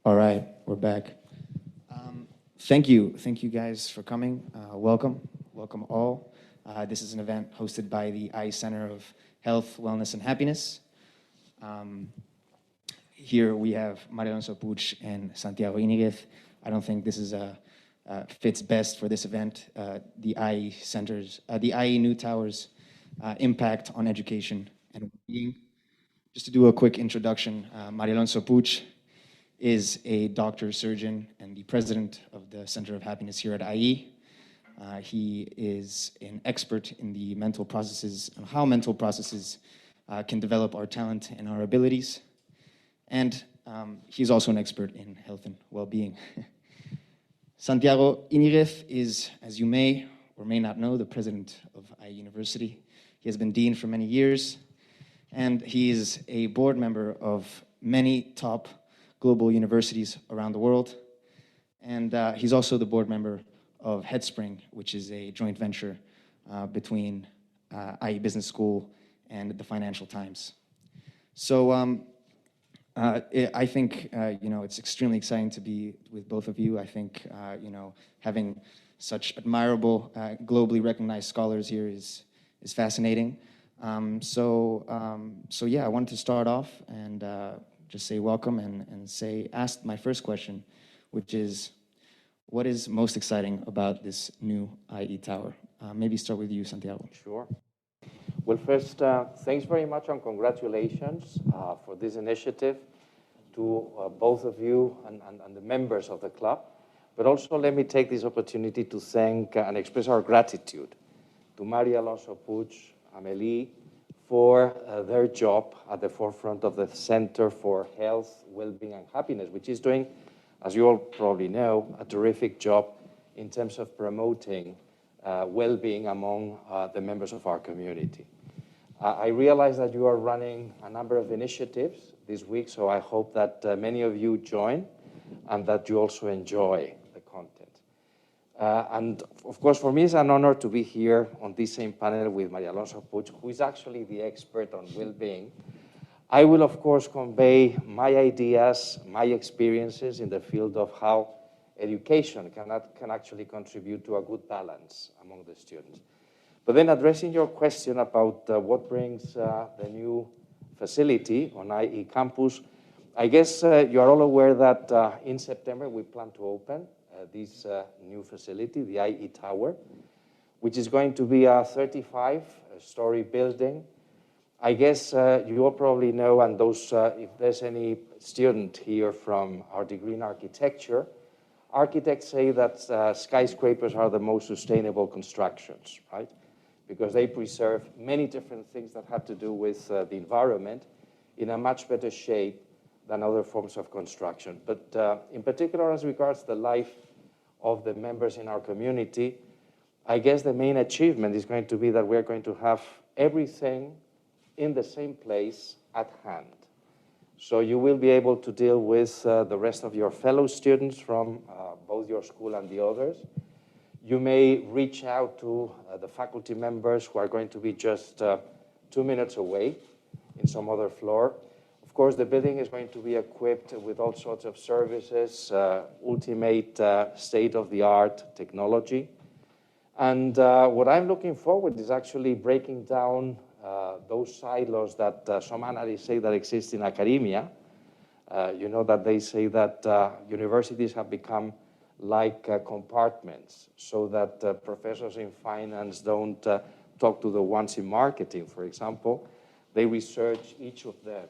All right, we're back. Thank you guys for coming. Welcome all. This is an event hosted by the IE Center of Health, Wellness, and Happiness. Here we have Mario Alonso Puig and Santiago Iñiguez. I don't think this is fits best for this event. The IE Centers, the IE New Towers' impact on education and well-being. Just to do a quick introduction, Mario Alonso Puig is a doctor, surgeon, and the president of the Center of Happiness here at IE. He is an expert in the mental processes and how mental processes can develop our talent and our abilities. And he's also an expert in health and well-being. Santiago Iñiguez is, as you may or may not know, the president of IE University. He has been dean for many years, and he is a board member of many top global universities around the world. And he's also the board member of Headspring, which is a joint venture between IE Business School and the Financial Times. So I think, it's extremely exciting to be with both of you. I think, having such admirable, globally recognized scholars here is fascinating. So yeah, I wanted to start off and just say welcome and ask my first question, which is, what is most exciting about this new IE Tower? Maybe start with you, Santiago. Sure. Well, first, thanks very much and congratulations for this initiative to both of you and the members of the club. But also let me take this opportunity to thank and express our gratitude to Mario Alonso Puig, Amélie, for their job at the forefront of the Center for Health, Wellbeing, and Happiness, which is doing, as you all probably know, a terrific job in terms of promoting well-being among the members of our community. I realize that you are running a number of initiatives this week, so I hope that many of you join and that you also enjoy the content. And of course, for me, it's an honor to be here on this same panel with Mario Alonso Puig, who is actually the expert on well-being. I will, of course, convey my ideas, my experiences in the field of how education can actually contribute to a good balance among the students. But then addressing your question about what brings the new facility on IE campus, I guess you are all aware that in September we plan to open this new facility, the IE Tower, which is going to be a 35-story building. I guess you all probably know, and those, if there's any student here from our degree in architecture, architects say that skyscrapers are the most sustainable constructions, right? Because they preserve many different things that have to do with the environment in a much better shape than other forms of construction. But in particular, as regards the life of the members in our community, I guess the main achievement is going to be that we're going to have everything in the same place at hand. So you will be able to deal with the rest of your fellow students from both your school and the others. You may reach out to the faculty members who are going to be just 2 minutes away in some other floor. Of course, the building is going to be equipped with all sorts of services, ultimate state-of-the-art technology. And what I'm looking forward is actually breaking down those silos that some analysts say that exist in academia. You know that they say that universities have become like compartments, so that professors in finance don't talk to the ones in marketing, for example. They research each of them.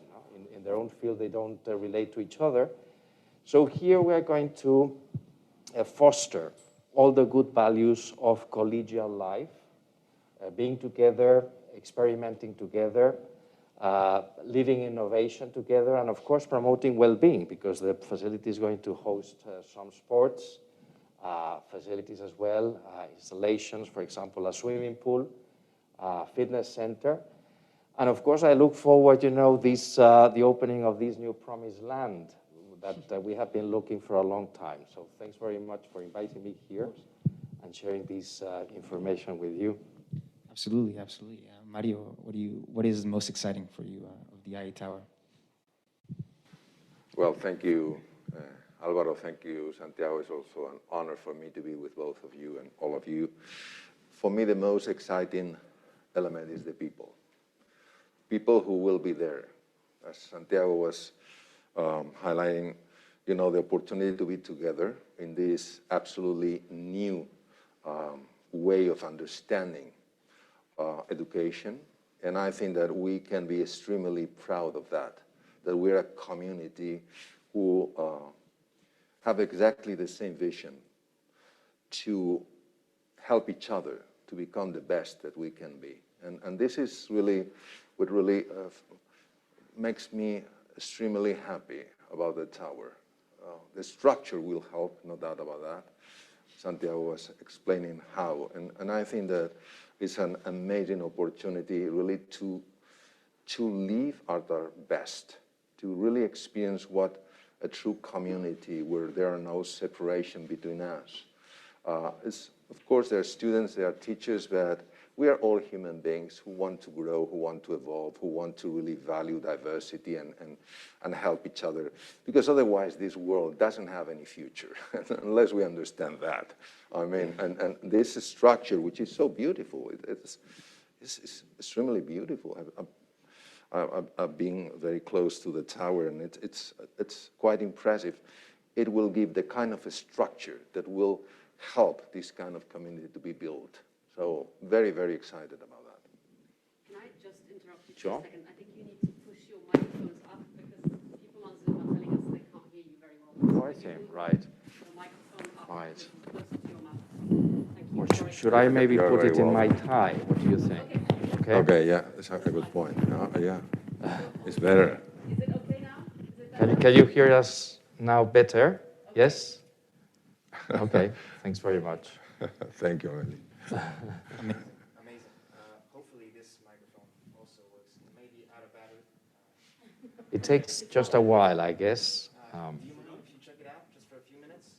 In their own field, they don't relate to each other. So here we are going to foster all the good values of collegial life, being together, experimenting together, living innovation together, and of course promoting well-being, because the facility is going to host some sports facilities as well, installations, for example, a swimming pool, fitness center. And of course, I look forward, the opening of this new promised land that we have been looking for a long time. So thanks very much for inviting me here and sharing this information with you. Absolutely, absolutely. Mario, what is most exciting for you of the IE Tower? Well, thank you, Alvaro, thank you. Santiago, it's also an honor for me to be with both of you and all of you. For me, the most exciting element is the people. People who will be there. As Santiago was highlighting, the opportunity to be together in this absolutely new way of understanding education. And I think that we can be extremely proud of that we're a community who have exactly the same vision to help each other to become the best that we can be. And this is really what really makes me extremely happy about the tower. The structure will help, no doubt about that. Santiago was explaining how. And I think that it's an amazing opportunity really to live at our best, to really experience what a true community where there are no separation between us. Of course, there are students, there are teachers, but we are all human beings who want to grow, who want to evolve, who want to really value diversity and help each other. Because otherwise, this world doesn't have any future, unless we understand that. I mean, and this structure, which is so beautiful, it's extremely beautiful. I've been very close to the tower, and it's quite impressive. It will give the kind of a structure that will help this kind of community to be built. So very, very excited about that. Can I just interrupt you for a second? I think you need to push your microphones up because people on Zoom are telling us they can't hear you very well. Oh, I see. Right. The microphone up Right. closer to your mouth. Thank you. Or should I maybe put it in my tie? What do you think? Okay. Okay, yeah, that's a good point. Yeah, it's better. Is it okay now? Is it better? Can you hear us now better? Okay. Yes? Okay, thanks very much. Thank you, Amelie. Amazing. Hopefully this microphone also works. It may be out of battery. It takes just a while, I guess. Do you mind if you check it out just for a few minutes?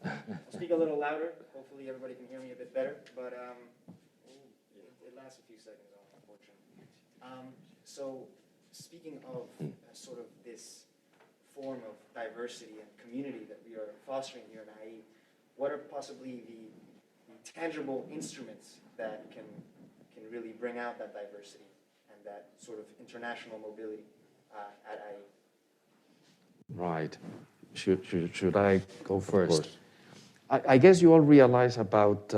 I'll speak a little louder. Hopefully everybody can hear me a bit better. But it lasts a few seconds, unfortunately. So speaking of sort of this form of diversity and community that we are fostering here in IE, what are possibly the tangible instruments that can really bring out that diversity and that sort of international mobility at IE? Right. Should I go first? I guess you all realize about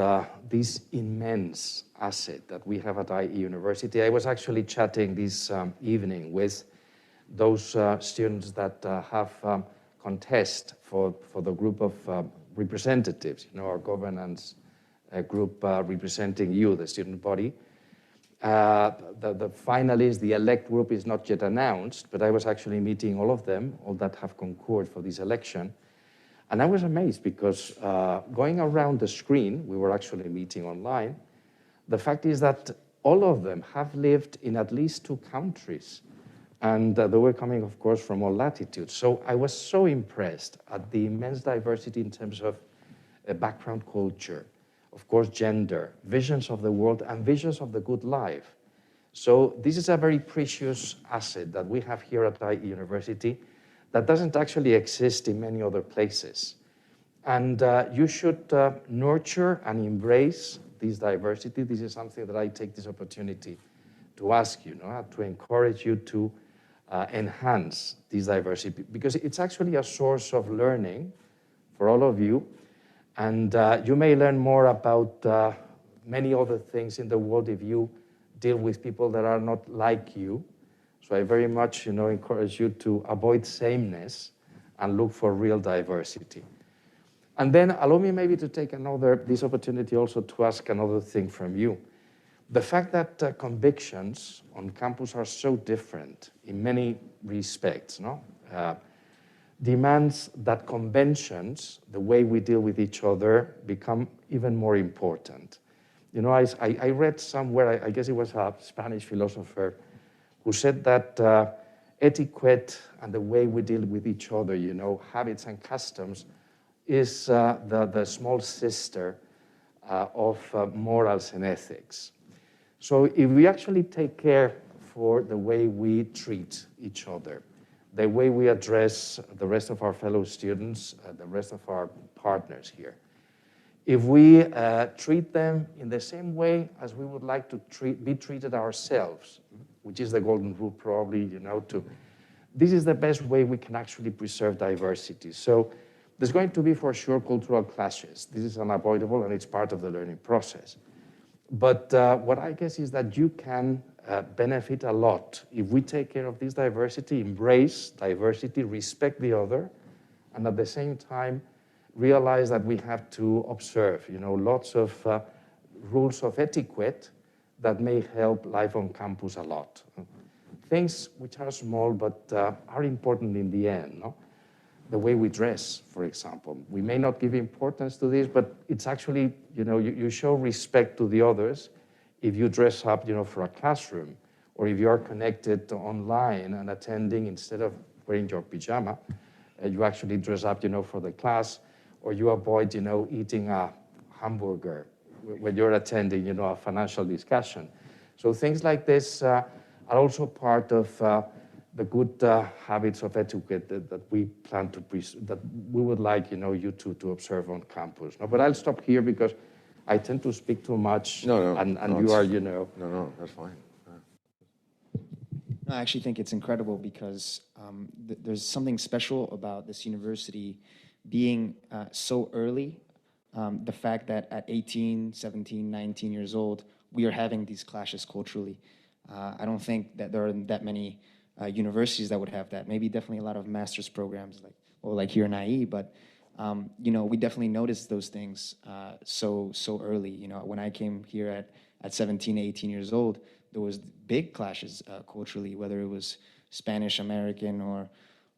this immense asset that we have at IE University. I was actually chatting this evening with those students that have contest for the group of representatives, our governance group representing you, the student body. The finalists, the elect group is not yet announced, but I was actually meeting all of them, all that have concurred for this election. And I was amazed because going around the screen, we were actually meeting online, the fact is that all of them have lived in at least 2 countries. And they were coming, of course, from all latitudes. So I was so impressed at the immense diversity in terms of background culture, of course, gender, visions of the world, and visions of the good life. So this is a very precious asset that we have here at IE University that doesn't actually exist in many other places. And you should nurture and embrace this diversity. This is something that I take this opportunity to ask you, to encourage you to enhance this diversity, because it's actually a source of learning for all of you. And you may learn more about many other things in the world if you deal with people that are not like you. So I very much, encourage you to avoid sameness and look for real diversity. And then allow me maybe to take this opportunity also to ask another thing from you. The fact that convictions on campus are so different in many respects, demands that conventions, the way we deal with each other, become even more important. I read somewhere, I guess it was a Spanish philosopher, who said that etiquette and the way we deal with each other, habits and customs, is the small sister of morals and ethics. So if we actually take care for the way we treat each other, the way we address the rest of our fellow students, the rest of our partners here. If we treat them in the same way as we would like to be treated ourselves, which is the golden rule probably, this is the best way we can actually preserve diversity. So there's going to be, for sure, cultural clashes. This is unavoidable, and it's part of the learning process. But what I guess is that you can benefit a lot if we take care of this diversity, embrace diversity, respect the other, and at the same time, realize that we have to observe, lots of rules of etiquette that may help life on campus a lot. Things which are small but are important in the end, no? The way we dress, for example. We may not give importance to this, but it's actually, you show respect to the others if you dress up, for a classroom, or if you are connected online and attending instead of wearing your pajama, you actually dress up, for the class, or you avoid, eating a hamburger when you're attending, a financial discussion. So things like this are also part of the good habits of etiquette that we plan to that we would like, you to observe on campus. No, but I'll stop here because I tend to speak too much. No, and you are, No, that's fine. No, I actually think it's incredible because there's something special about this university being so early. The fact that at 18, 17, 19 years old, we are having these clashes culturally. I don't think that there are that many universities that would have that. Maybe definitely a lot of master's programs like here in IE, but we definitely noticed those things so early. When I came here at 17, 18 years old, there was big clashes culturally, whether it was Spanish American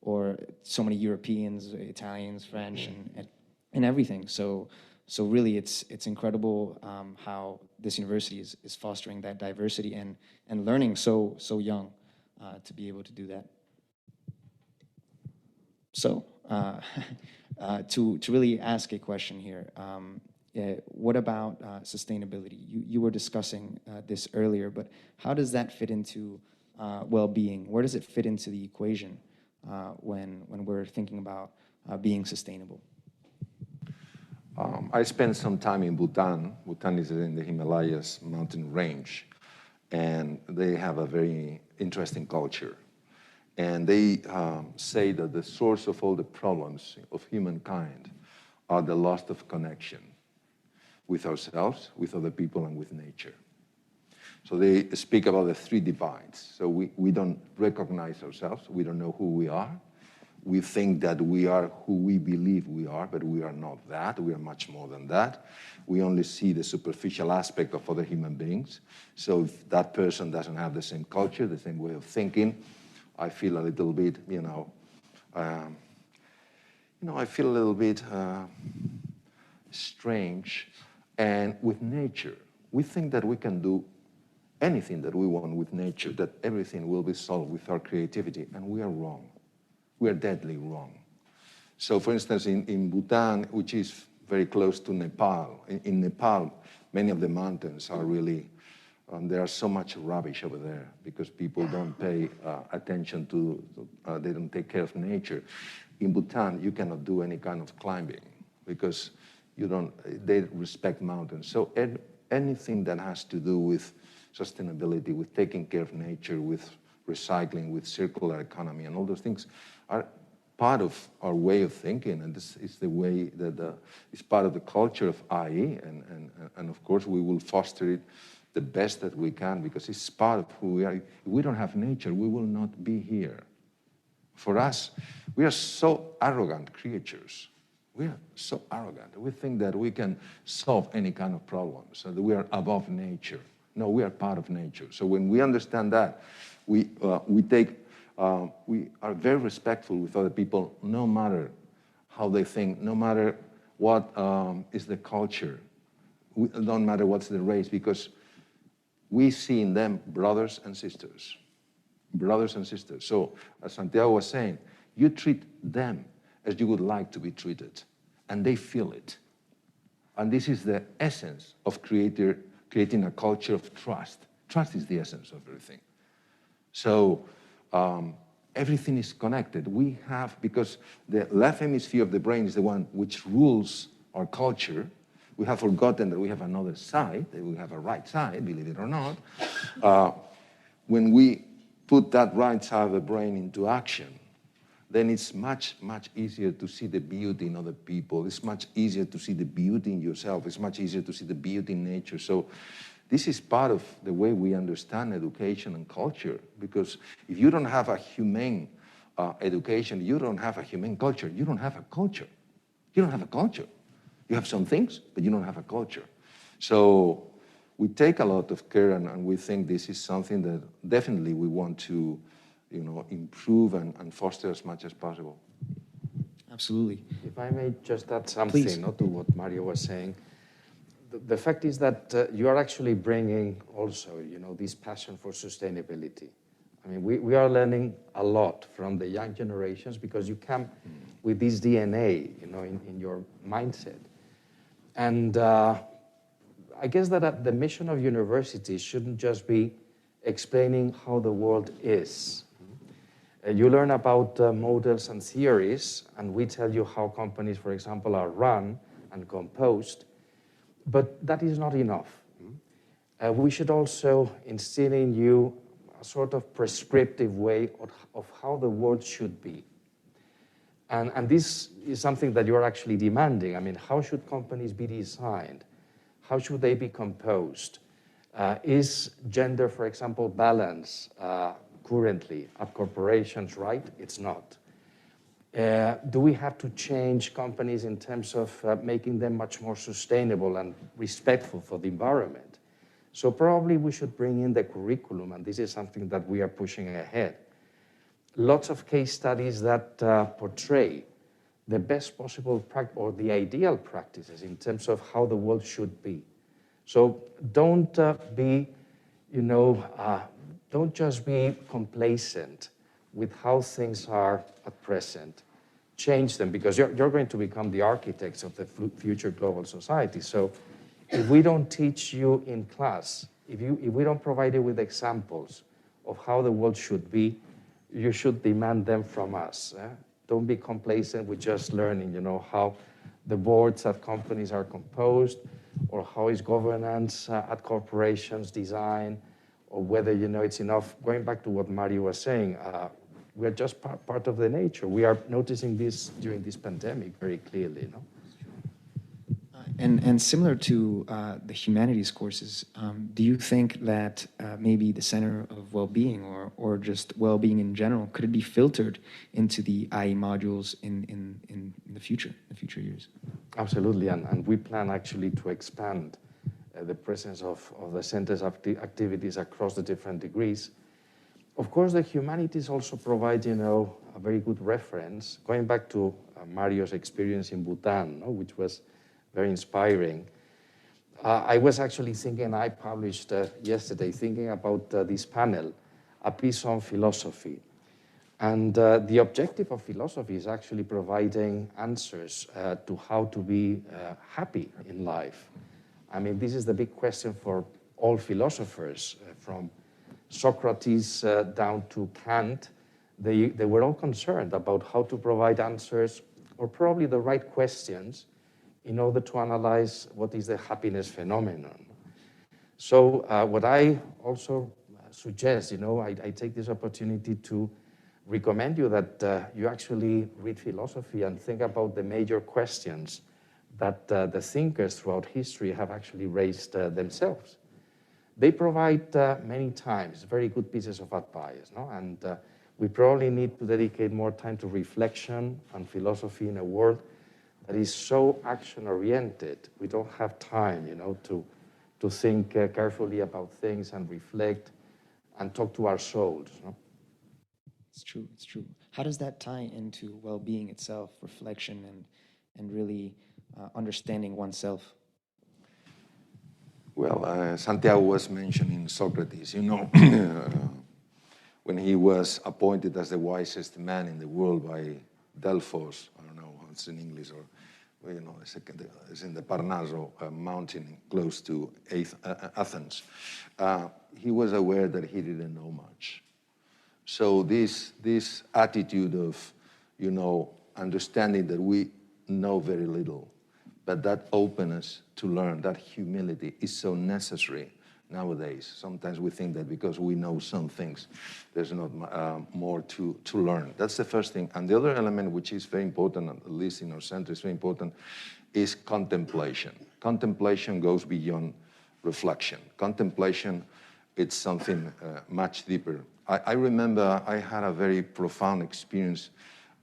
or so many Europeans, Italians, French, and everything. So really, it's incredible how this university is fostering that diversity and learning so young to be able to do that. So to really ask a question here, what about sustainability? You were discussing this earlier, but how does that fit into well-being? Where does it fit into the equation when we're thinking about being sustainable? I spent some time in Bhutan. Bhutan is in the Himalayas mountain range, and they have a very interesting culture. And they say that the source of all the problems of humankind are the loss of connection with ourselves, with other people, and with nature. So they speak about the three divides. So we don't recognize ourselves. We don't know who we are. We think that we are who we believe we are, but we are not that. We are much more than that. We only see the superficial aspect of other human beings. So if that person doesn't have the same culture, the same way of thinking, I feel a little bit, I feel a little bit strange. And with nature, we think that we can do anything that we want with nature, that everything will be solved with our creativity, and we are wrong. We are deadly wrong. So, for instance, in Bhutan, which is very close to Nepal, in Nepal, many of the mountains are really, there are so much rubbish over there because people don't pay attention to, they don't take care of nature. In Bhutan, you cannot do any kind of climbing because they respect mountains. So anything that has to do with sustainability, with taking care of nature, with recycling, with circular economy, and all those things are part of our way of thinking, and this is the way that is part of the culture of IE, and of course we will foster it the best that we can because it's part of who we are. If we don't have nature, we will not be here. For us, we are so arrogant creatures. We are so arrogant. We think that we can solve any kind of problem, so that we are above nature. No, we are part of nature. So when we understand that, we are very respectful with other people, no matter how they think, no matter what is the culture, no matter what's the race, because we see in them brothers and sisters. Brothers and sisters. So, as Santiago was saying, you treat them as you would like to be treated, and they feel it. And this is the essence of creating a culture of trust. Trust is the essence of everything. So everything is connected. We have, because the left hemisphere of the brain is the one which rules our culture, we have forgotten that we have another side, that we have a right side, believe it or not. When we put that right side of the brain into action, then it's much, much easier to see the beauty in other people. It's much easier to see the beauty in yourself. It's much easier to see the beauty in nature. So this is part of the way we understand education and culture, because if you don't have a humane education, you don't have a humane culture, you don't have a culture. You don't have a culture. You have some things, but you don't have a culture. So we take a lot of care, and we think this is something that definitely we want to, improve and foster as much as possible. Absolutely. If I may just add something to what Mario was saying. The fact is that you are actually bringing also, this passion for sustainability. I mean, we are learning a lot from the young generations because you come with this DNA, in your mindset. And I guess that the mission of universities shouldn't just be explaining how the world is. You learn about models and theories, and we tell you how companies, for example, are run and composed. But that is not enough. We should also instill in you a sort of prescriptive way of how the world should be. And this is something that you're actually demanding. I mean, how should companies be designed? How should they be composed? Is gender, for example, balance currently at corporations right? It's not. Do we have to change companies in terms of making them much more sustainable and respectful for the environment? So probably we should bring in the curriculum, and this is something that we are pushing ahead. Lots of case studies that portray the best possible or the ideal practices in terms of how the world should be. So don't don't just be complacent with how things are at present. Change them, because you're going to become the architects of the future global society. So if we don't teach you in class, if we don't provide you with examples of how the world should be, you should demand them from us. Don't be complacent with just learning, how the boards at companies are composed, or how is governance at corporations designed, or whether, it's enough. Going back to what Mario was saying, we're just part of the nature. We are noticing this during this pandemic very clearly, And similar to the humanities courses, do you think that maybe the center of well-being or just well-being in general, could it be filtered into the IE modules in the future years? Absolutely, and we plan actually to expand the presence of the center's activities across the different degrees. Of course, the humanities also provide, a very good reference. Going back to Mario's experience in Bhutan, which was very inspiring. I was actually thinking, I published yesterday, thinking about this panel, A Piece on Philosophy. And the objective of philosophy is actually providing answers to how to be happy in life. I mean, this is the big question for all philosophers, from Socrates down to Kant. They were all concerned about how to provide answers, or probably the right questions, in order to analyze what is the happiness phenomenon. So what I also suggest, I take this opportunity to recommend you that you actually read philosophy and think about the major questions that the thinkers throughout history have actually raised themselves. They provide many times very good pieces of advice, and we probably need to dedicate more time to reflection and philosophy in a world that is so action-oriented. We don't have time, to think carefully about things and reflect and talk to our souls. It's true. How does that tie into well-being itself, reflection, and really understanding oneself? Well, Santiago was mentioning Socrates. When he was appointed as the wisest man in the world by Delphos, I don't know how it's in English, or it's in the Parnaso mountain close to Athens. He was aware that he didn't know much. So this attitude of, understanding that we know very little, but that openness to learn, that humility is so necessary nowadays. Sometimes we think that because we know some things, there's not more to learn. That's the first thing. And the other element, which is very important, at least in our center, is very important, is contemplation. Contemplation goes beyond reflection. Contemplation, it's something much deeper. I remember I had a very profound experience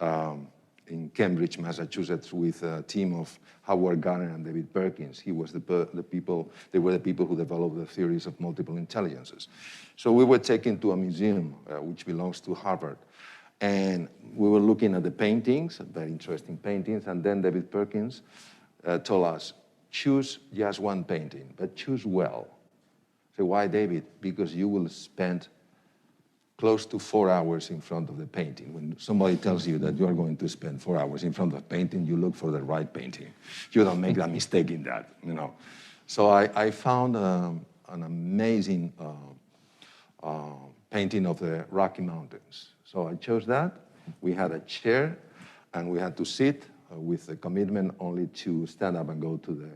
in Cambridge, Massachusetts, with a team of Howard Gardner and David Perkins. They were the people who developed the theories of multiple intelligences. So we were taken to a museum, which belongs to Harvard, and we were looking at the paintings, very interesting paintings, and then David Perkins told us, choose just one painting, but choose well. I said, why, David? Because you will spend close to 4 hours in front of the painting. When somebody tells you that you are going to spend 4 hours in front of a painting, you look for the right painting. You don't make that mistake in that, So I found an amazing painting of the Rocky Mountains. So I chose that. We had a chair, and we had to sit with the commitment only to stand up and go to the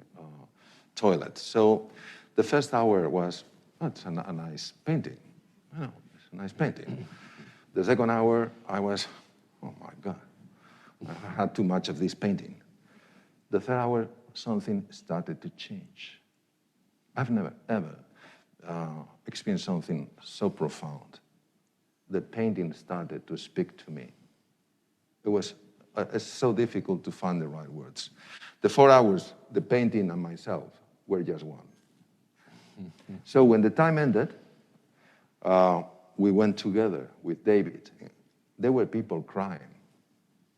toilet. So the first hour was, it's a nice painting. It's a nice painting. The second hour, I was, oh my God, I had too much of this painting. The third hour, something started to change. I've never, ever experienced something so profound. The painting started to speak to me. It was it's so difficult to find the right words. The 4 hours, the painting and myself were just one. So when the time ended, we went together with David. There were people crying.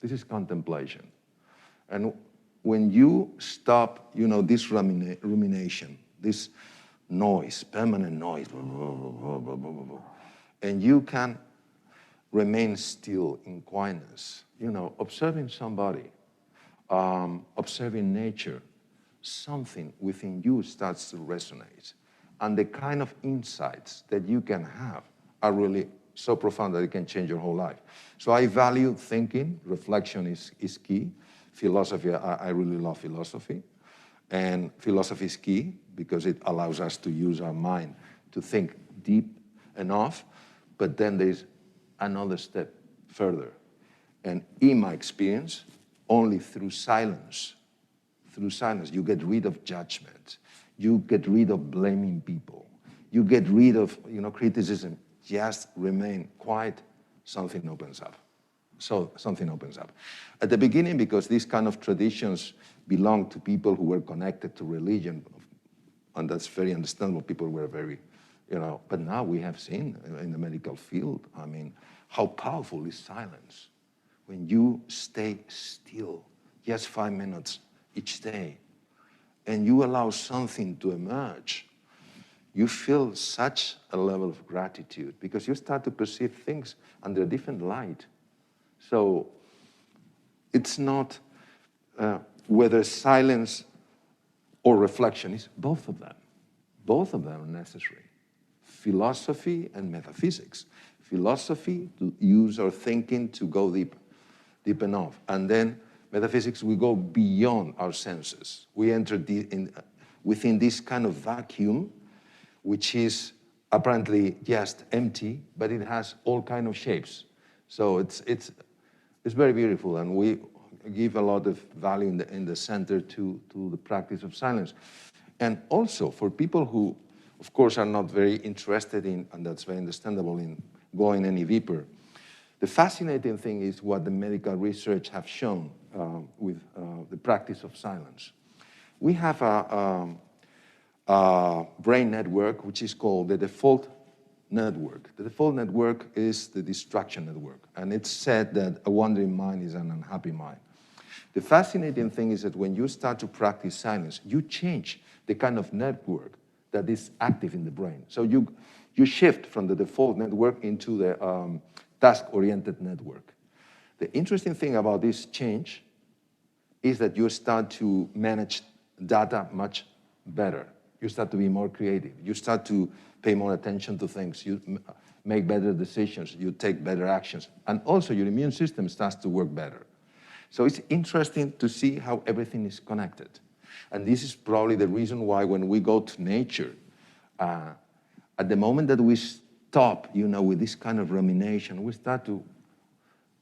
This is contemplation. And when you stop, this rumination, this noise, permanent noise, and you can remain still in quietness, observing somebody, observing nature, something within you starts to resonate. And the kind of insights that you can have are really so profound that it can change your whole life. So I value thinking. Reflection is key. Philosophy, I really love philosophy. And philosophy is key because it allows us to use our mind to think deep enough. But then there's another step further. And in my experience, only through silence, you get rid of judgment. You get rid of blaming people. You get rid of, criticism. Just remain quiet, something opens up. So something opens up. At the beginning, because these kind of traditions belong to people who were connected to religion, and that's very understandable, people were very, but now we have seen in the medical field, how powerful is silence. When you stay still, just 5 minutes each day, and you allow something to emerge, you feel such a level of gratitude because you start to perceive things under a different light. So it's not whether silence or reflection, is both of them. Both of them are necessary. Philosophy and metaphysics. Philosophy, to use our thinking to go deep enough. And then metaphysics, we go beyond our senses. We enter within this kind of vacuum, which is apparently just empty, but it has all kind of shapes. So it's very beautiful, and we give a lot of value in the center to the practice of silence. And also for people who, of course, are not very interested in, and that's very understandable, in going any deeper, the fascinating thing is what the medical research have shown with the practice of silence. We have a brain network which is called the default network. The default network is the distraction network, and it's said that a wandering mind is an unhappy mind. The fascinating thing is that when you start to practice silence, you change the kind of network that is active in the brain. So you shift from the default network into the task-oriented network. The interesting thing about this change is that you start to manage data much better. You start to be more creative. You start to pay more attention to things. make better decisions, you take better actions, and also your immune system starts to work better. So it's interesting to see how everything is connected. And this is probably the reason why when we go to nature, at the moment that we stop, with this kind of rumination, we start to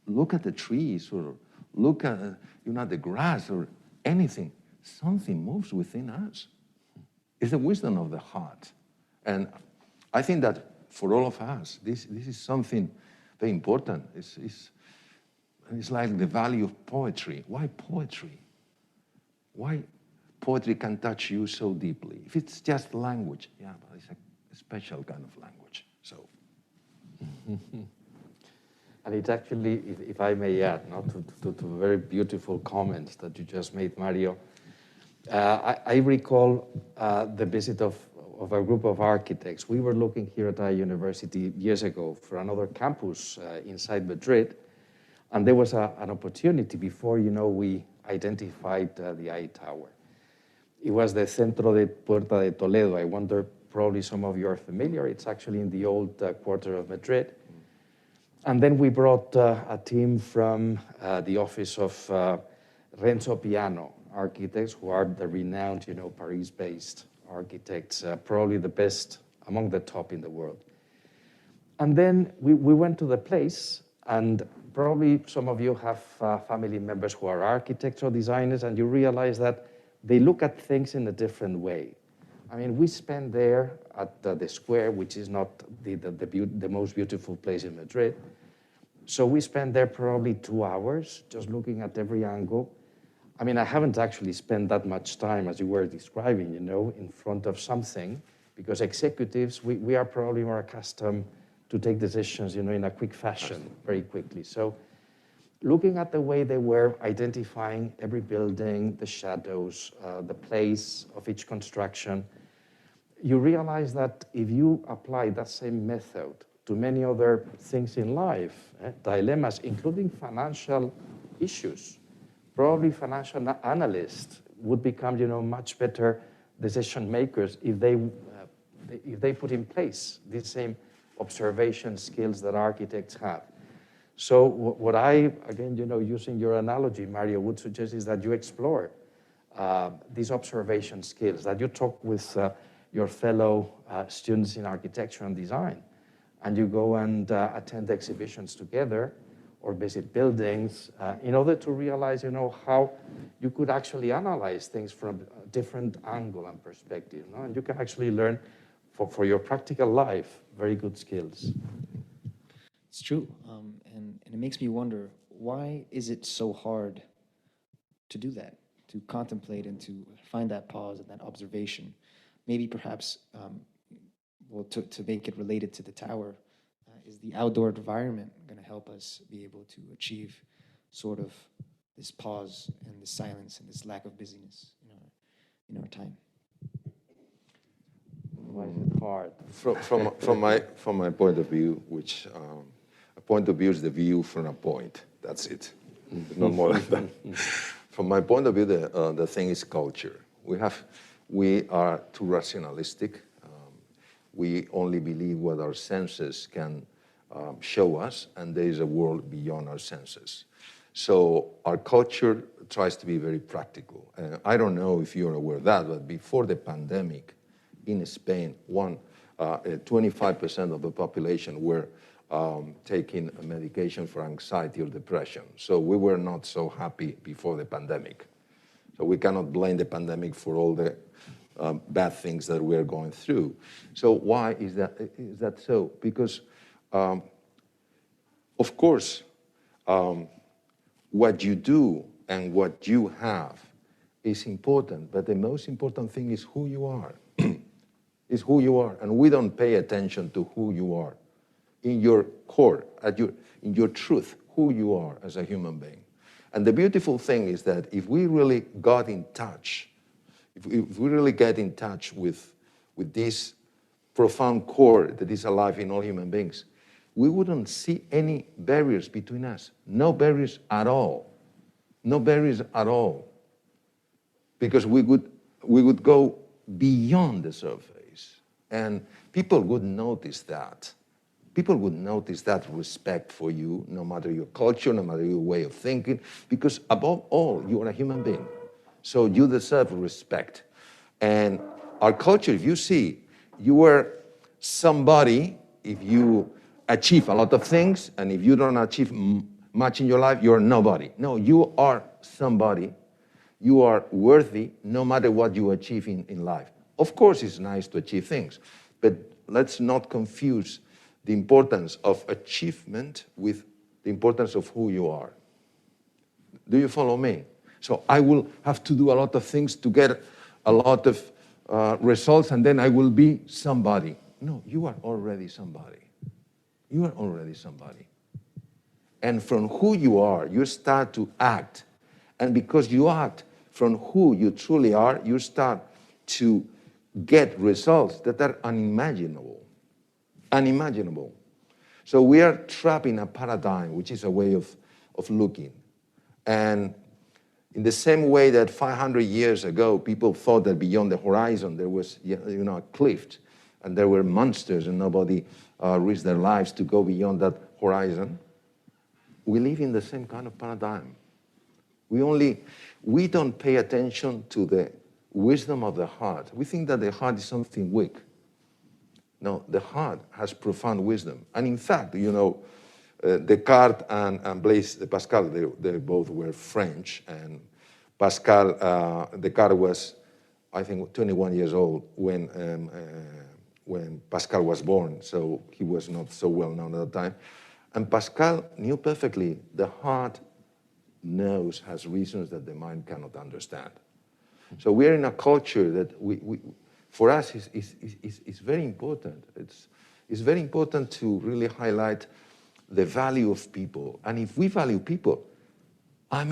look at the trees or look at, the grass or anything. Something moves within us. It's the wisdom of the heart. And I think that for all of us, this is something very important. It's like the value of poetry. Why poetry? Why poetry can touch you so deeply? If it's just language, yeah, but it's a special kind of language. So. And it's actually, if I may add, to very beautiful comments that you just made, Mario. I recall the visit of a group of architects. We were looking here at our university years ago for another campus inside Madrid, and there was an opportunity before, we identified the eye tower. It was the Centro de Puerta de Toledo. I wonder, probably some of you are familiar. It's actually in the old quarter of Madrid. And then we brought a team from the office of Renzo Piano architects, who are the renowned, Paris-based architects, probably the best among the top in the world. And then we went to the place, and probably some of you have family members who are architects or designers, and you realize that they look at things in a different way. I mean, we spent there at the square, which is not the most beautiful place in Madrid. So we spent there probably 2 hours just looking at every angle. I mean, I haven't actually spent that much time, as you were describing, in front of something, because executives, we are probably more accustomed to take decisions, in a quick fashion, very quickly. So looking at the way they were identifying every building, the shadows, the place of each construction, you realize that if you apply that same method to many other things in life, dilemmas, including financial issues, probably financial analysts would become, much better decision makers if they put in place these same observation skills that architects have. So what I, again, using your analogy, Mario, would suggest is that you explore these observation skills, that you talk with your fellow students in architecture and design, and you go and attend exhibitions together or visit buildings in order to realize, how you could actually analyze things from a different angle and perspective. And you can actually learn for your practical life very good skills. It's true. And it makes me wonder, why is it so hard to do that, to contemplate and to find that pause and that observation? Maybe perhaps, to make it related to the tower, is the outdoor environment going to help us be able to achieve sort of this pause and this silence and this lack of busyness in our time? Why is it hard? From my point of view, which a point of view is the view from a point. That's it. No more than that. From my point of view, the thing is culture. We are too rationalistic. We only believe what our senses can show us, and there is a world beyond our senses. So our culture tries to be very practical. I don't know if you're aware of that, but before the pandemic, in Spain, 25% of the population were taking a medication for anxiety or depression. So we were not so happy before the pandemic. So we cannot blame the pandemic for all the bad things that we're going through. So why is that so? Because, of course, what you do and what you have is important, but the most important thing is who you are. Is who you are, and we don't pay attention to who you are in your core, in your truth, who you are as a human being. And the beautiful thing is that if we really got in touch, if we really get in touch with this profound core that is alive in all human beings, we wouldn't see any barriers between us. No barriers at all. No barriers at all. Because we would go beyond the surface. And people would notice that. people would notice that respect for you, no matter your culture, no matter your way of thinking, because above all, you are a human being. So you deserve respect. And our culture, if you see, you are somebody if you achieve a lot of things, and if you don't achieve much in your life, you're nobody. No, you are somebody. You are worthy no matter what you achieve in life. Of course, it's nice to achieve things, but let's not confuse the importance of achievement with the importance of who you are. Do you follow me? So I will have to do a lot of things to get a lot of results, and then I will be somebody. No, you are already somebody. You are already somebody. And from who you are, you start to act. And because you act from who you truly are, you start to get results that are unimaginable. Unimaginable. So we are trapped in a paradigm, which is a way of looking. And in the same way that 500 years ago, people thought that beyond the horizon there was, a cliff, and there were monsters, and nobody risked their lives to go beyond that horizon. We live in the same kind of paradigm. We don't pay attention to the wisdom of the heart. We think that the heart is something weak. No, the heart has profound wisdom. And in fact, Descartes and Blaise Pascal, they both were French, and Descartes was, I think, 21 years old when Pascal was born, so he was not so well known at the time. And Pascal knew perfectly the heart has reasons that the mind cannot understand. So we are in a culture that for us is very important. It's very important to really highlight the value of people. And if we value people, I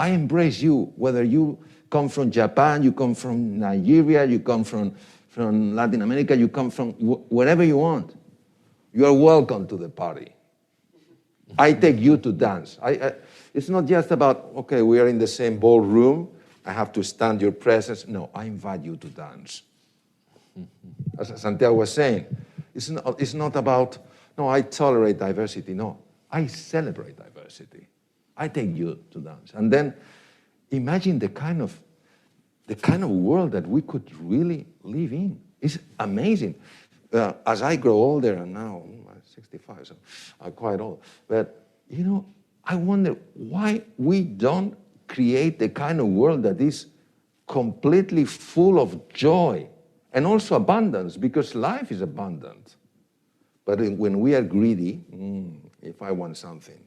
embrace you, whether you come from Japan, you come from Nigeria, you come from Latin America, you come from wherever you want. You are welcome to the party. I take you to dance. It's not just about, okay, we are in the same ballroom, I have to stand your presence. No, I invite you to dance. As Santiago was saying, it's not about, no, I tolerate diversity. No, I celebrate diversity. I take you to dance. And then imagine the kind of world that we could really live in. It's amazing. As I grow older, and now I'm 65, so I'm quite old, but I wonder why we don't create the kind of world that is completely full of joy and also abundance, because life is abundant. But when we are greedy, if I want something,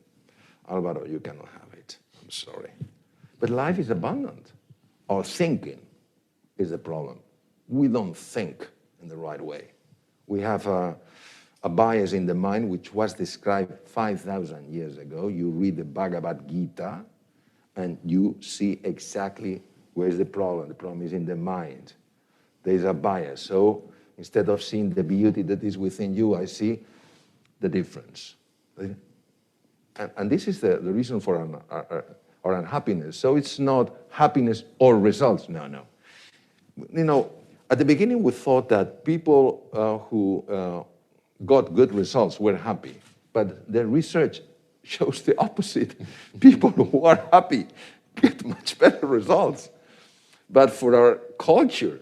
Alvaro, you cannot have it. I'm sorry. But life is abundant. Our thinking is the problem. We don't think in the right way. We have a bias in the mind which was described 5,000 years ago. You read the Bhagavad Gita and you see exactly where's the problem. The problem is in the mind. There is a bias. So instead of seeing the beauty that is within you, I see the difference. And this is the reason for our unhappiness. So it's not happiness or results. No. At the beginning we thought that people who got good results were happy. But the research shows the opposite. People who are happy get much better results. But for our culture,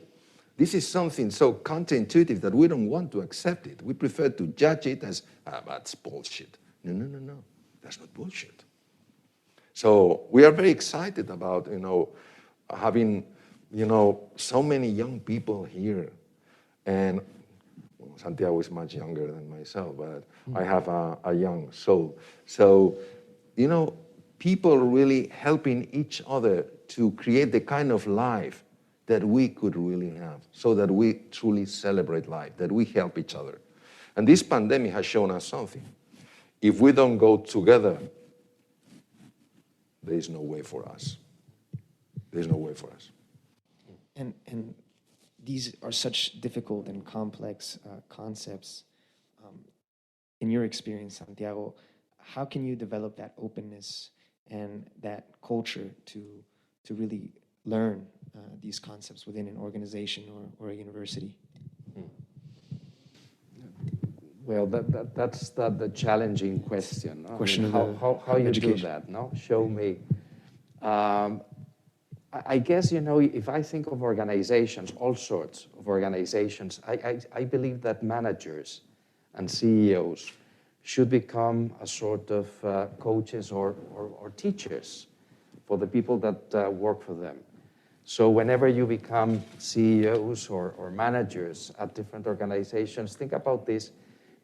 this is something so counterintuitive that we don't want to accept it. We prefer to judge it as, that's bullshit. No. That's not bullshit. So we are very excited about, having, so many young people here. And Santiago is much younger than myself, but I have a young soul. So, people really helping each other to create the kind of life that we could really have, so that we truly celebrate life, that we help each other. And this pandemic has shown us something. If we don't go together, there is no way for us. There's no way for us. And these are such difficult and complex concepts. In your experience, Santiago, how can you develop that openness and that culture to really learn these concepts within an organization or a university? Well, that's the challenging question. No? Question I mean, of how you education. do that, no? Show me. I guess, if I think of organizations, all sorts of organizations, I believe that managers and CEOs should become a sort of coaches or teachers for the people that work for them. So whenever you become CEOs or managers at different organizations, think about this.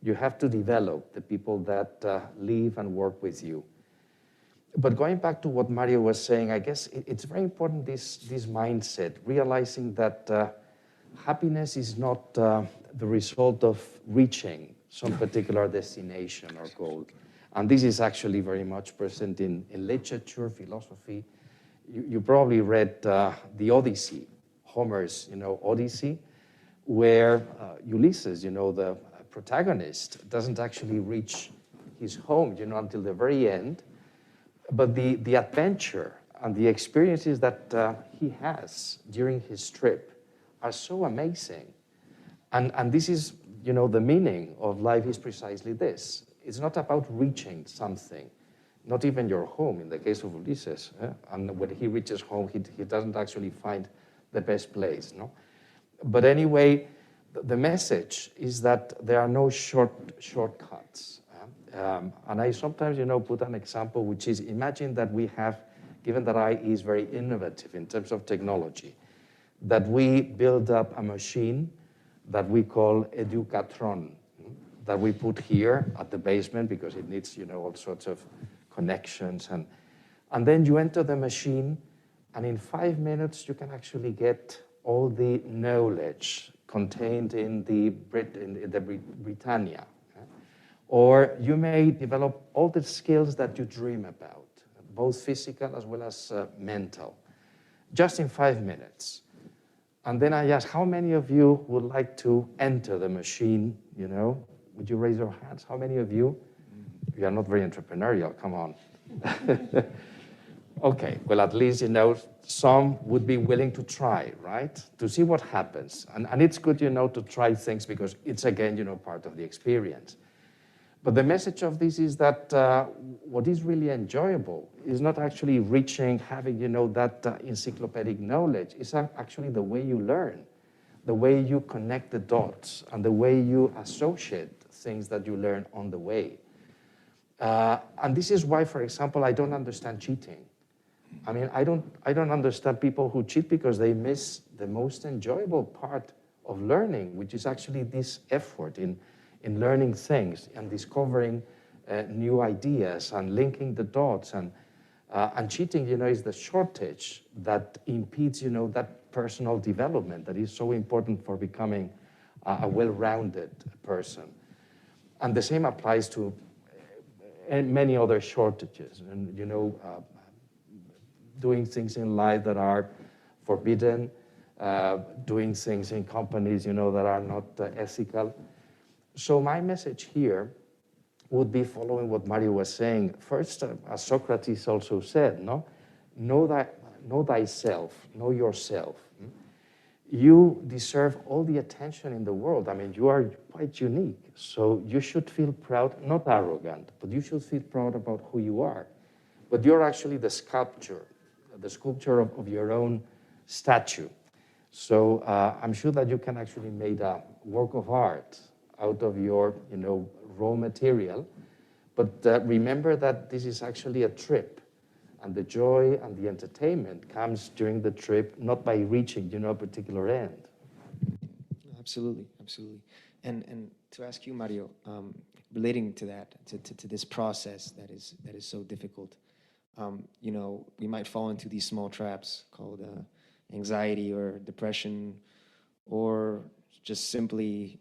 You have to develop the people that live and work with you. But going back to what Mario was saying, I guess it's very important, this mindset, realizing that happiness is not the result of reaching some particular destination or goal. And this is actually very much present in literature, philosophy. You probably read the Odyssey, Homer's Odyssey, where Ulysses, the protagonist, doesn't actually reach his home until the very end. But the adventure and the experiences that he has during his trip are so amazing. And this is, the meaning of life is precisely this. It's not about reaching something, not even your home, in the case of Ulysses. And when he reaches home, he doesn't actually find the best place. No? But anyway, the message is that there are no shortcuts. And I sometimes, put an example, which is, imagine that we have, given that AI is very innovative in terms of technology, that we build up a machine that we call Educatron, that we put here at the basement because it needs, all sorts of connections. And then you enter the machine, and in 5 minutes, you can actually get all the knowledge contained in the Britannia. Or you may develop all the skills that you dream about, both physical as well as mental, just in 5 minutes. And then I ask, how many of you would like to enter the machine, Would you raise your hands? How many of you? You are not very entrepreneurial, come on. Okay, well, at least, some would be willing to try, right? To see what happens. And it's good, to try things because it's, again, part of the experience. But the message of this is that what is really enjoyable is not actually reaching, having, that encyclopedic knowledge. It's actually the way you learn, the way you connect the dots, and the way you associate things that you learn on the way. And this is why, for example, I don't understand cheating. I mean, I don't understand people who cheat because they miss the most enjoyable part of learning, which is actually this effort in learning things and discovering new ideas and linking the dots. And cheating, is the shortage that impedes, that personal development that is so important for becoming a well-rounded person. And the same applies to many other shortages. And, doing things in life that are forbidden, doing things in companies, that are not ethical. So my message here would be following what Mario was saying. First, as Socrates also said, know thyself, know yourself. You deserve all the attention in the world. I mean, you are quite unique. So you should feel proud, not arrogant, but you should feel proud about who you are. But you're actually the sculpture of your own statue. So I'm sure that you can actually make a work of art out of your, raw material. But remember that this is actually a trip. And the joy and the entertainment comes during the trip, not by reaching, a particular end. Absolutely, absolutely. And to ask you, Mario, relating to that, to this process that is so difficult, we might fall into these small traps called anxiety or depression, or just simply,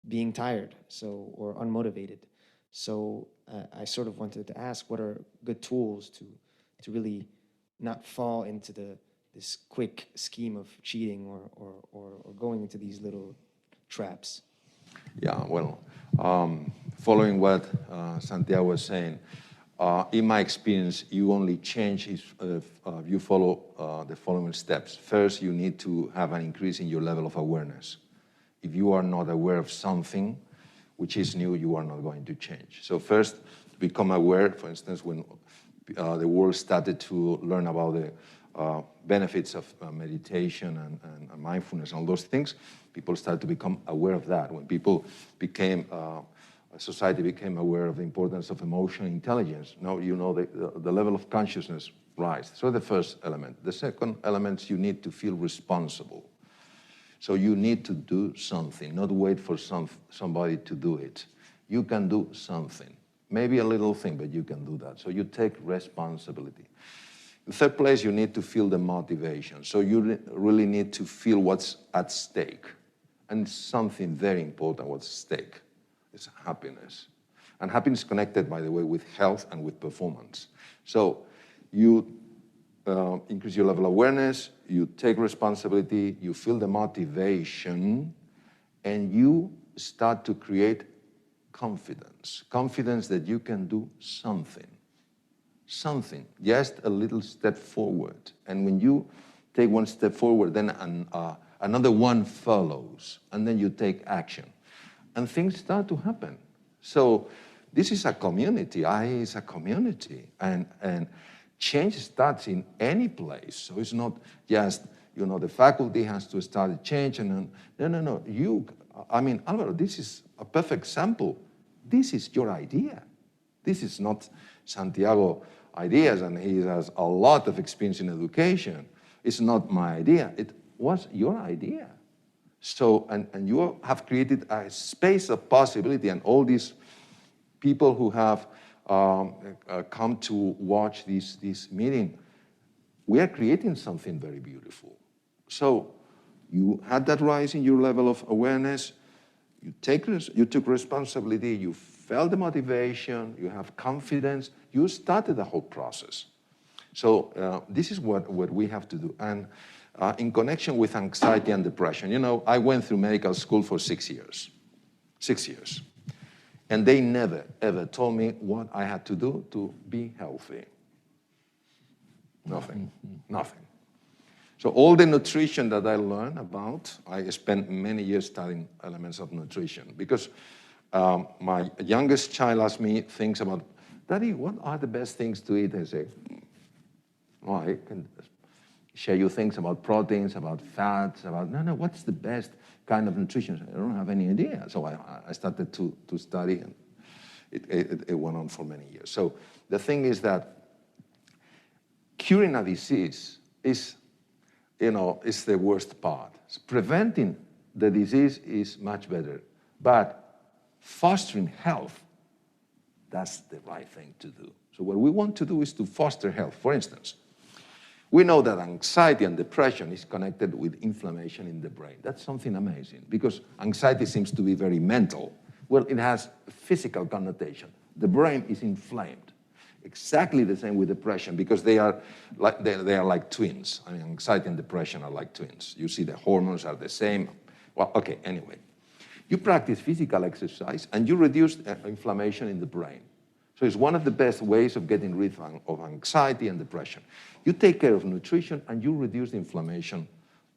being tired, or unmotivated. So I sort of wanted to ask, what are good tools to really not fall into this quick scheme of cheating or going into these little traps? Yeah, well, following what Santiago was saying, in my experience, you only change if you follow the following steps. First, you need to have an increase in your level of awareness. If you are not aware of something, which is new, you are not going to change. So first, become aware, for instance, when the world started to learn about the benefits of meditation and mindfulness and all those things, people started to become aware of that. When people became, society became aware of the importance of emotional intelligence, now you know the level of consciousness rise. So the first element. The second element is you need to feel responsible. So you need to do something, not wait for somebody to do it. You can do something. Maybe a little thing, but you can do that. So you take responsibility. In third place, you need to feel the motivation. So you really need to feel what's at stake. And something very important, what's at stake, is happiness. And happiness is connected, by the way, with health and with performance. So you increase your level of awareness, you take responsibility, you feel the motivation, and you start to create confidence. Confidence that you can do something. Something, just a little step forward. And when you take one step forward, then another one follows, and then you take action. And things start to happen. So this is a community. IE is a community. And change starts in any place. So it's not just, the faculty has to start a change. And no. Alvaro, this is a perfect sample. This is your idea. This is not Santiago ideas, and he has a lot of experience in education. It's not my idea. It was your idea. So, and you have created a space of possibility, and all these people who have come to watch this meeting, we are creating something very beautiful. So you had that rise in your level of awareness, you took responsibility, you felt the motivation, you have confidence, you started the whole process. So this is what we have to do. And in connection with anxiety and depression, I went through medical school for 6 years. 6 years. And they never, ever told me what I had to do to be healthy. Nothing. So all the nutrition that I learned about, I spent many years studying elements of nutrition, because my youngest child asked me things about, Daddy, what are the best things to eat? I say, I can share you things about proteins, about fats, about, no, what's the best kind of nutrition? I don't have any idea. So I started to study, and it went on for many years. So the thing is that curing a disease is the worst part. Preventing the disease is much better. But fostering health, that's the right thing to do. So what we want to do is to foster health. For instance, we know that anxiety and depression is connected with inflammation in the brain. That's something amazing, because anxiety seems to be very mental. Well, it has a physical connotation. The brain is inflamed. Exactly the same with depression, because they are like twins. Anxiety and depression are like twins. You see the hormones are the same. Well, okay, anyway. You practice physical exercise and you reduce inflammation in the brain. So it's one of the best ways of getting rid of anxiety and depression. You take care of nutrition and you reduce the inflammation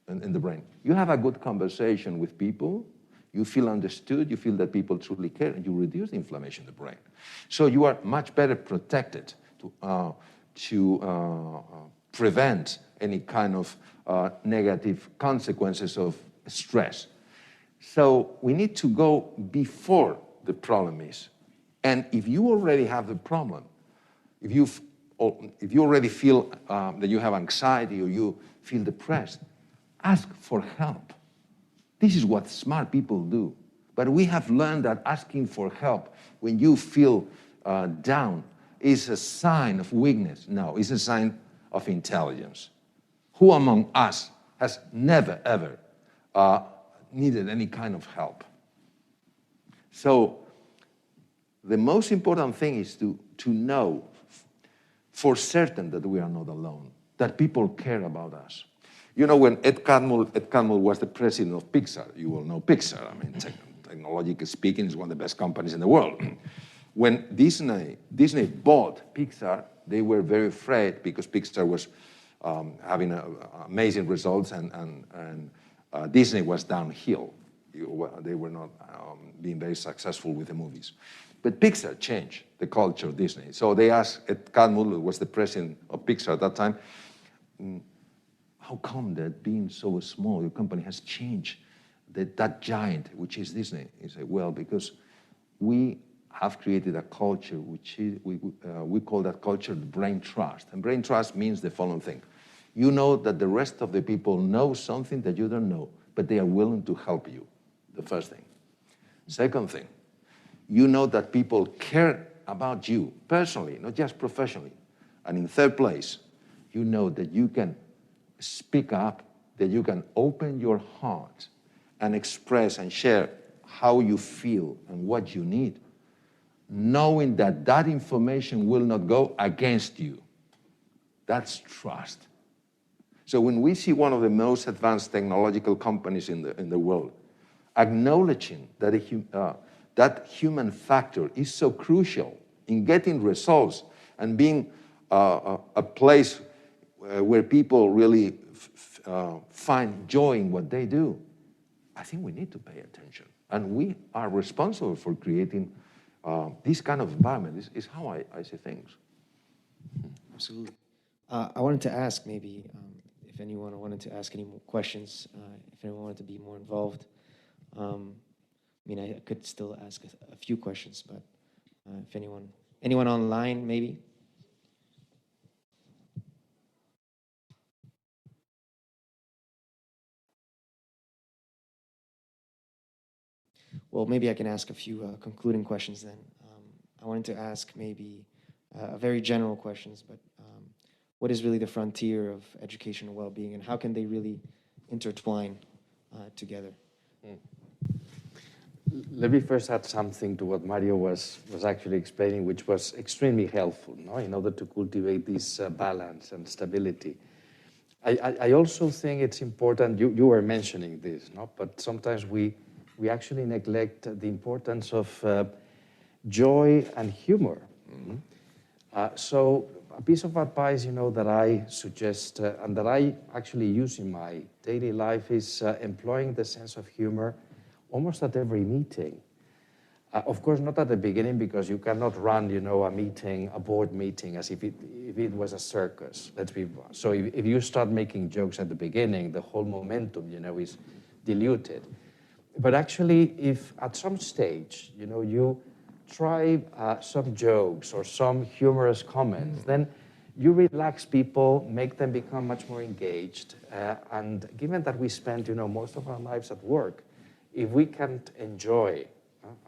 in the brain. You have a good conversation with people, you feel understood, you feel that people truly care, and you reduce the inflammation in the brain. So you are much better protected to prevent any kind of negative consequences of stress. So we need to go before the problem is. And if you already have the problem, if you already feel that you have anxiety or you feel depressed, ask for help. This is what smart people do. But we have learned that asking for help when you feel down is a sign of weakness. No, it's a sign of intelligence. Who among us has never, ever needed any kind of help? So the most important thing is to know for certain that we are not alone, that people care about us. When Ed Catmull was the president of Pixar, you will know Pixar. Technologically speaking, it's one of the best companies in the world. When Disney bought Pixar, they were very afraid, because Pixar was having amazing results and Disney was downhill. They were not being very successful with the movies. But Pixar changed the culture of Disney. So they asked, Carl Muller was the president of Pixar at that time, how come that being so small, your company has changed that giant, which is Disney? He said, well, because we have created a culture which is, we call that culture the brain trust. And brain trust means the following thing. You know that the rest of the people know something that you don't know, but they are willing to help you, the first thing. Second thing, you know that people care about you personally, not just professionally. And in third place, you know that you can speak up, that you can open your heart and express and share how you feel and what you need, knowing that that information will not go against you. That's trust. So when we see one of the most advanced technological companies in the world acknowledging that that human factor is so crucial in getting results and being a place where people really find joy in what they do, I think we need to pay attention. And we are responsible for creating this kind of environment. This is how I see things. Absolutely. I wanted to ask maybe if anyone wanted to ask any more questions, if anyone wanted to be more involved. I mean, I could still ask a few questions, but if anyone online, maybe. Well, maybe I can ask a few concluding questions then. I wanted to ask maybe very general questions, but what is really the frontier of education and well-being, and how can they really intertwine together? Let me first add something to what Mario was actually explaining, which was extremely helpful, no? In order to cultivate this balance and stability. I also think it's important, you were mentioning this, no? But sometimes we actually neglect the importance of joy and humor. Mm-hmm. So a piece of advice, that I suggest and that I actually use in my daily life is employing the sense of humor almost at every meeting. Of course, not at the beginning, because you cannot run, a board meeting as if it was a circus. So if you start making jokes at the beginning, the whole momentum, is diluted. But actually, if at some stage, you try some jokes or some humorous comments, then you relax people, make them become much more engaged. And given that we spend, most of our lives at work, if we can't enjoy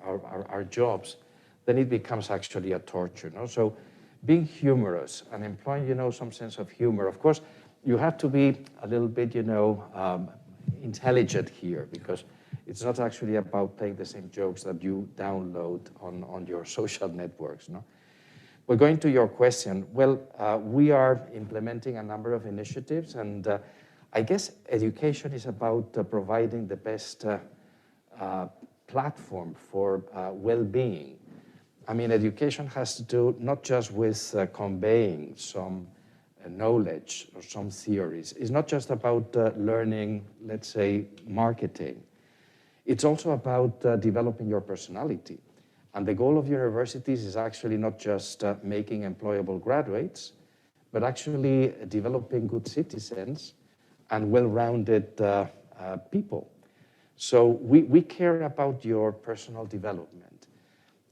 our jobs, then it becomes actually a torture. So being humorous and employing, some sense of humor. Of course, you have to be a little bit, intelligent here, because it's not actually about playing the same jokes that you download on your social networks. No? But going to your question, well, we are implementing a number of initiatives, and I guess education is about providing the best platform for well-being. I mean, education has to do not just with conveying some knowledge or some theories. It's not just about learning, let's say, marketing. It's also about developing your personality. And the goal of universities is actually not just making employable graduates, but actually developing good citizens and well-rounded people. So we care about your personal development.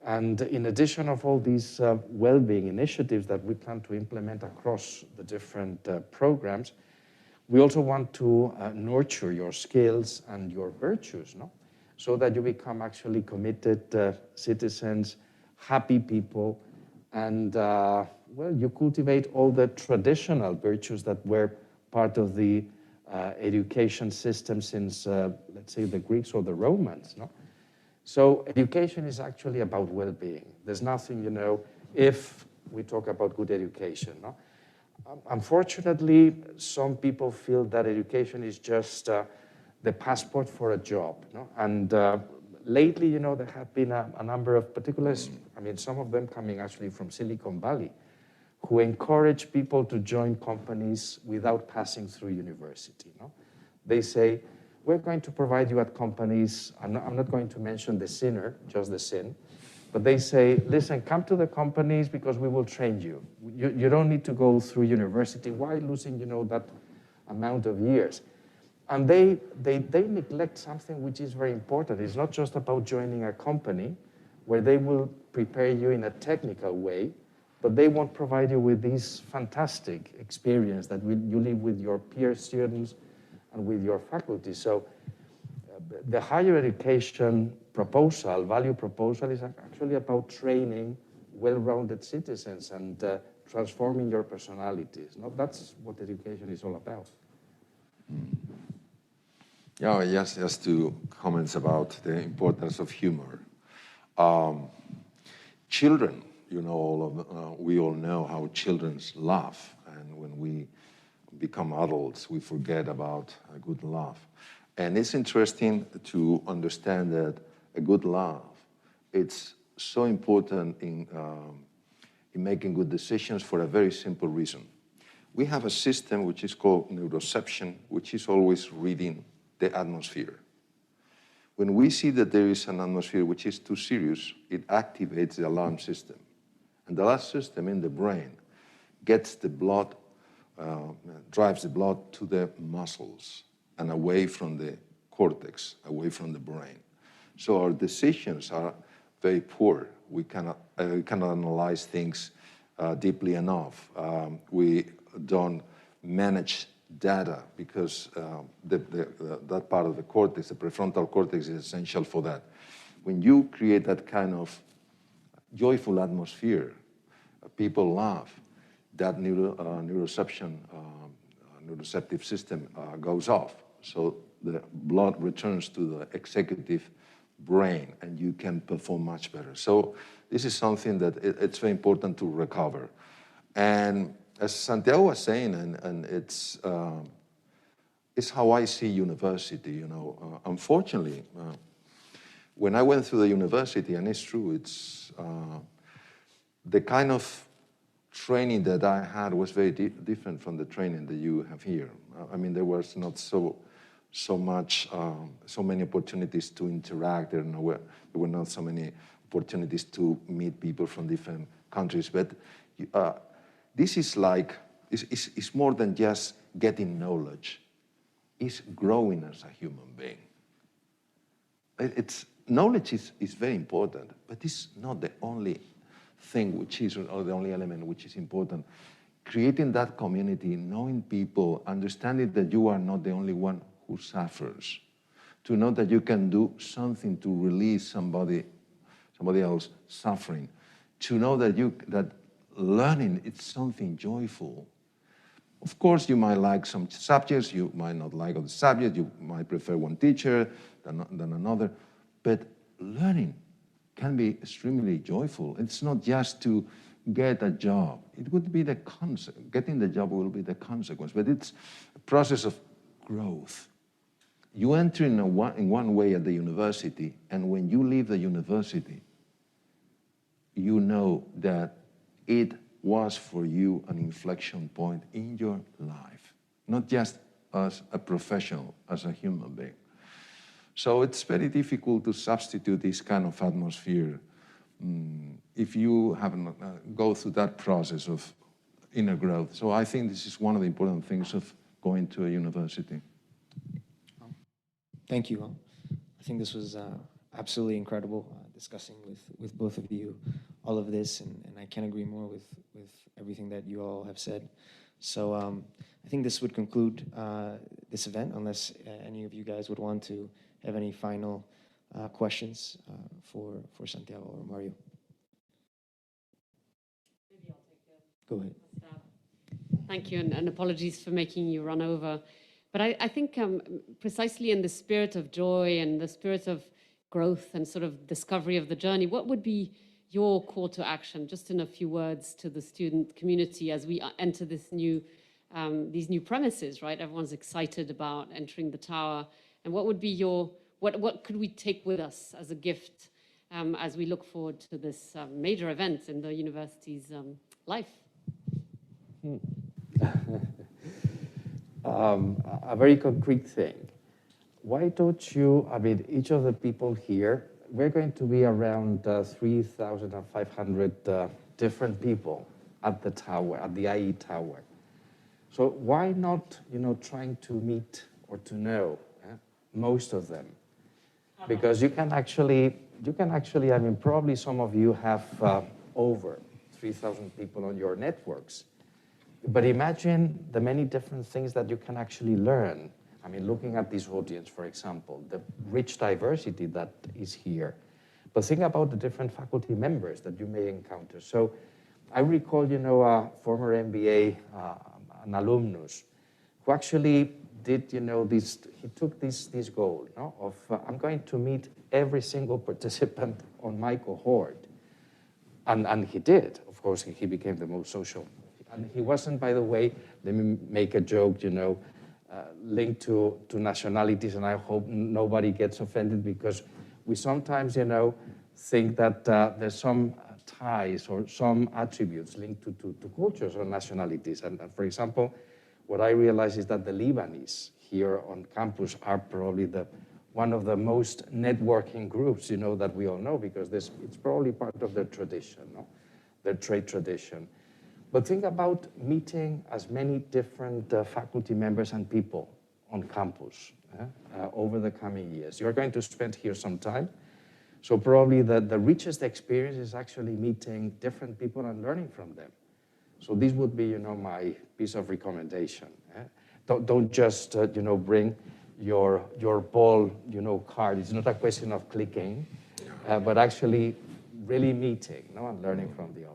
And in addition of all these well-being initiatives that we plan to implement across the different programs, we also want to nurture your skills and your virtues, no? So that you become actually committed citizens, happy people, and you cultivate all the traditional virtues that were part of the education system since, let's say, the Greeks or the Romans. No? So education is actually about well-being. There's nothing, if we talk about good education. No? Unfortunately, some people feel that education is just the passport for a job. No? And lately, there have been a number of particulars, some of them coming actually from Silicon Valley, who encourage people to join companies without passing through university. No? They say, we're going to provide you at companies, I'm not going to mention the sinner, just the sin, but they say, listen, come to the companies because we will train you. You don't need to go through university. Why losing, that amount of years? And they neglect something which is very important. It's not just about joining a company where they will prepare you in a technical way, but they won't provide you with this fantastic experience that you live with your peer students and with your faculty. So the higher education proposal, value proposal, is actually about training well-rounded citizens and transforming your personalities. No, that's what education is all about. Yeah, just two comments about the importance of humor. Children, we all know how children laugh, and when we become adults, we forget about a good laugh. And it's interesting to understand that a good laugh, it's so important in making good decisions for a very simple reason. We have a system which is called neuroception, which is always reading the atmosphere. When we see that there is an atmosphere which is too serious, it activates the alarm system. And the alarm system in the brain gets the blood, drives the blood to the muscles and away from the cortex, away from the brain. So our decisions are very poor. We cannot analyze things deeply enough. We don't manage data because that part of the cortex, the prefrontal cortex, is essential for that. When you create that kind of joyful atmosphere, people laugh, that neuroceptive system goes off. So the blood returns to the executive brain and you can perform much better. So this is something that it's very important to recover. And as Santiago was saying, and it's how I see university, Unfortunately, when I went through the university, and it's true, it's the kind of training that I had was very different from the training that you have here. I mean, there was not so many opportunities to interact. There were not so many opportunities to meet people from different countries. But this is it's more than just getting knowledge. It's growing as a human being. Knowledge is very important, but it's not the only thing or the only element which is important. Creating that community, knowing people, understanding that you are not the only one who suffers, to know that you can do something to release somebody else suffering, to know that learning is something joyful. Of course, you might like some subjects, you might not like other subjects, you might prefer one teacher than another, but learning can be extremely joyful. It's not just to get a job. It would be the consequence. Getting the job will be the consequence, but it's a process of growth. You enter in one way at the university, and when you leave the university, you know that it was for you an inflection point in your life, not just as a professional, as a human being. So it's very difficult to substitute this kind of atmosphere if you haven't go through that process of inner growth. So I think this is one of the important things of going to a university. Thank you. I think this was absolutely incredible discussing with both of you all of this, and I can't agree more with everything that you all have said. So I think this would conclude this event, unless any of you guys would want to have any final questions for Santiago or Mario. Maybe I'll take Go ahead. a stab. Thank you, and apologies for making you run over. But I think precisely in the spirit of joy and the spirit of growth and sort of discovery of the journey, what would be your call to action, just in a few words, to the student community as we enter these new premises, right? Everyone's excited about entering the tower. And what would be what could we take with us as a gift as we look forward to this major event in the university's life? A very concrete thing. why don't you, I mean, each of the people here, we're going to be around 3,500 different people at the tower, at the IE tower. So why not, trying to meet or to know most of them? Because you can actually, I mean, probably some of you have over 3,000 people on your networks. But imagine the many different things that you can actually learn. I mean, looking at this audience, for example, the rich diversity that is here. But think about the different faculty members that you may encounter. So I recall, a former MBA, an alumnus, who actually did, he took this goal, of I'm going to meet every single participant on my cohort. And he did. Of course, he became the most social. And he wasn't, by the way, let me make a joke, linked to nationalities, and I hope nobody gets offended, because we sometimes, think that there's some ties or some attributes linked to cultures or nationalities. And for example, what I realize is that the Lebanese here on campus are probably one of the most networking groups, that we all know, because it's probably part of their tradition, their trade tradition. But think about meeting as many different faculty members and people on campus over the coming years. You're going to spend here some time. So probably the richest experience is actually meeting different people and learning from them. So this would be, my piece of recommendation. Don't just, bring your ball, card. It's not a question of clicking, but actually really meeting, and learning from the others.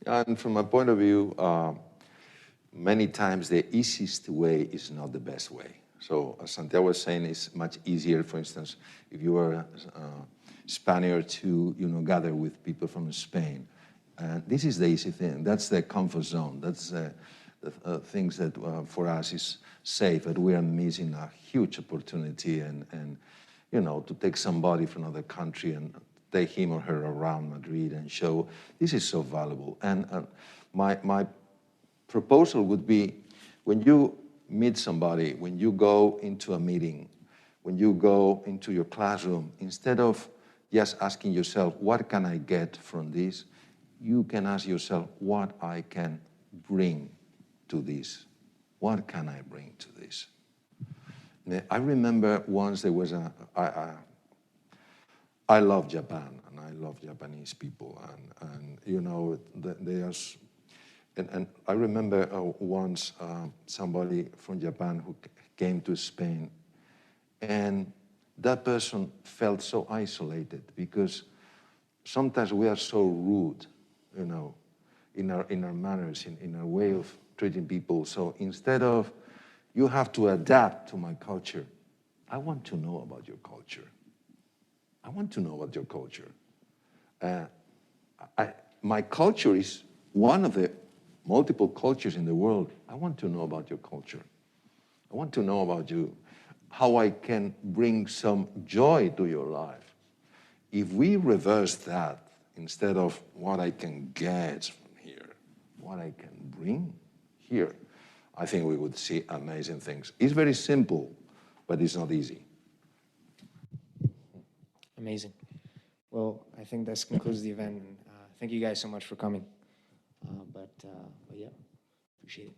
And from my point of view, many times the easiest way is not the best way. So as Santiago was saying, it's much easier, for instance, if you are a Spaniard to gather with people from Spain. And this is the easy thing. That's the comfort zone. That's the things that for us is safe, but we are missing a huge opportunity and to take somebody from another country and take him or her around Madrid and show this is so valuable. And my proposal would be, when you meet somebody, when you go into a meeting, when you go into your classroom, instead of just asking yourself, what can I get from this? You can ask yourself, what I can bring to this? What can I bring to this? I remember once there was I love Japan, and I love Japanese people, and they are. And I remember once somebody from Japan who came to Spain, and that person felt so isolated, because sometimes we are so rude, in our manners, in our way of treating people. So instead of, you have to adapt to my culture, I want to know about your culture. I want to know about your culture. My culture is one of the multiple cultures in the world. I want to know about your culture. I want to know about you, how I can bring some joy to your life. If we reverse that, instead of what I can get from here, what I can bring here, I think we would see amazing things. It's very simple, but it's not easy. Amazing. Well, I think this concludes the event. And, thank you guys so much for coming. But yeah, appreciate it.